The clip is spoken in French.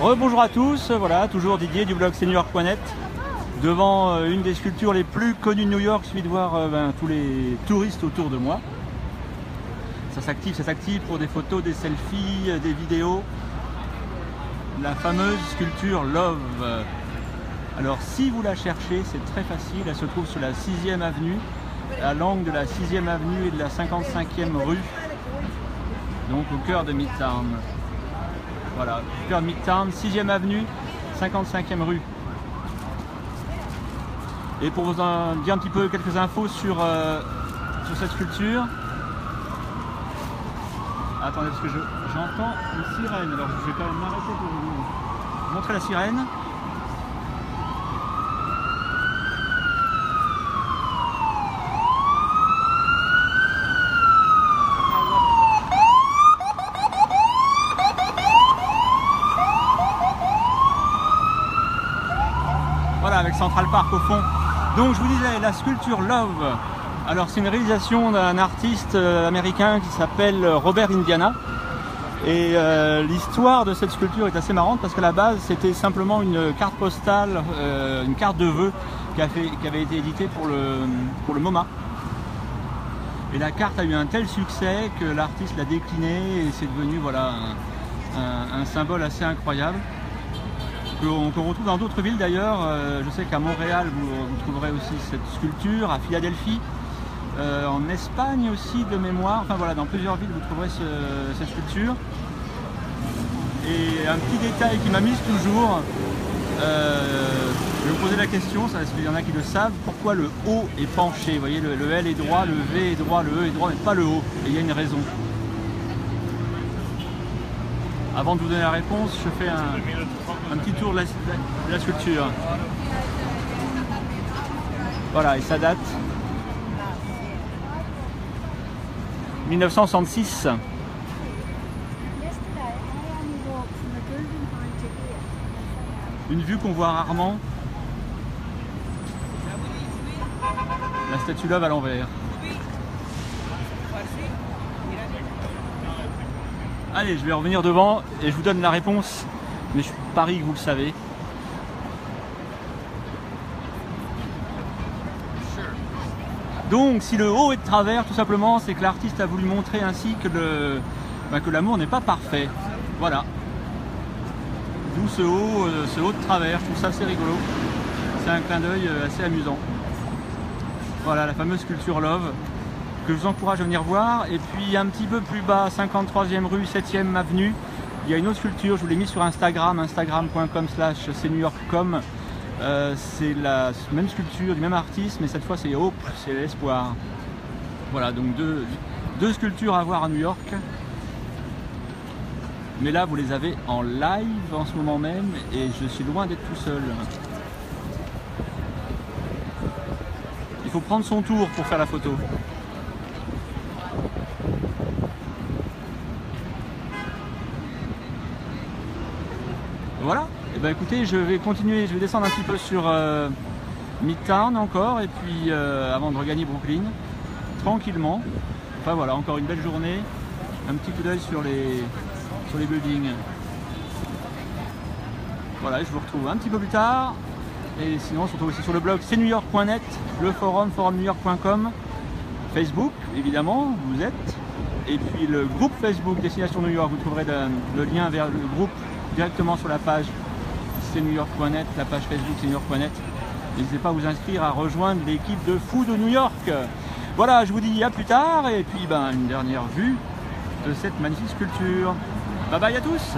Rebonjour à tous, voilà, toujours Didier du blog cnewyork.net devant une des sculptures les plus connues de New York. Il suffit de voir tous les touristes autour de moi. Ça s'active pour des photos, des selfies, des vidéos. La fameuse sculpture Love. Alors si vous la cherchez, c'est très facile, elle se trouve sur la 6e avenue, à l'angle de la 6e avenue et de la 55e rue, donc au cœur de Midtown. Voilà, au cœur de Midtown, 6e avenue, 55e rue. Et pour vous en dire un petit peu quelques infos sur cette sculpture, attendez parce que j'entends une sirène, alors je vais quand même m'arrêter pour vous montrer la sirène. Voilà, avec Central Park au fond. Donc je vous disais, la sculpture Love, alors c'est une réalisation d'un artiste américain qui s'appelle Robert Indiana. Et l'histoire de cette sculpture est assez marrante parce qu'à la base c'était simplement une carte postale, une carte de vœux qui avait été éditée pour le MoMA. Et la carte a eu un tel succès que l'artiste l'a déclinée et c'est devenu voilà, un symbole assez incroyable. Qu'on retrouve dans d'autres villes d'ailleurs. Je sais qu'à Montréal vous trouverez aussi cette sculpture, à Philadelphie, en Espagne aussi de mémoire, enfin voilà, dans plusieurs villes vous trouverez cette sculpture. Et un petit détail qui m'amuse toujours, je vais vous poser la question, parce qu'il y en a qui le savent, pourquoi le O est penché. Vous voyez, le L est droit, le V est droit, le E est droit, mais pas le O, et il y a une raison. Avant de vous donner la réponse, je fais un petit tour de la sculpture. Voilà, et ça date 1966. Une vue qu'on voit rarement. La statue Love à l'envers. Allez, je vais revenir devant et je vous donne la réponse, mais je parie que vous le savez. Donc, si le haut est de travers, tout simplement, c'est que l'artiste a voulu montrer ainsi que l'amour n'est pas parfait. Voilà. D'où ce haut de travers, je trouve ça assez rigolo. C'est un clin d'œil assez amusant. Voilà, la fameuse sculpture Love, que je vous encourage à venir voir. Et puis un petit peu plus bas, 53e rue, 7e avenue, il y a une autre sculpture, je vous l'ai mis sur Instagram, instagram.com/cnewyork.com. C'est la même sculpture du même artiste, mais cette fois c'est Hope, c'est l'espoir. Voilà, donc deux sculptures à voir à New York. Mais là vous les avez en live en ce moment même et je suis loin d'être tout seul. Il faut prendre son tour pour faire la photo. Voilà, et ben écoutez, je vais continuer, je vais descendre un petit peu sur Midtown encore, et puis avant de regagner Brooklyn, tranquillement. Enfin voilà, encore une belle journée, un petit coup d'œil sur les buildings. Voilà, je vous retrouve un petit peu plus tard, et sinon on se retrouve aussi sur le blog cnewyork.net, le forum, forumnewyork.com, Facebook, évidemment, vous êtes, et puis le groupe Facebook Destination New York, vous trouverez le lien vers le groupe directement sur la page cnewyork.net, la page Facebook cnewyork.net. N'hésitez pas à vous inscrire, à rejoindre l'équipe de fous de New York. Voilà, je vous dis à plus tard et puis une dernière vue de cette magnifique sculpture. Bye bye à tous.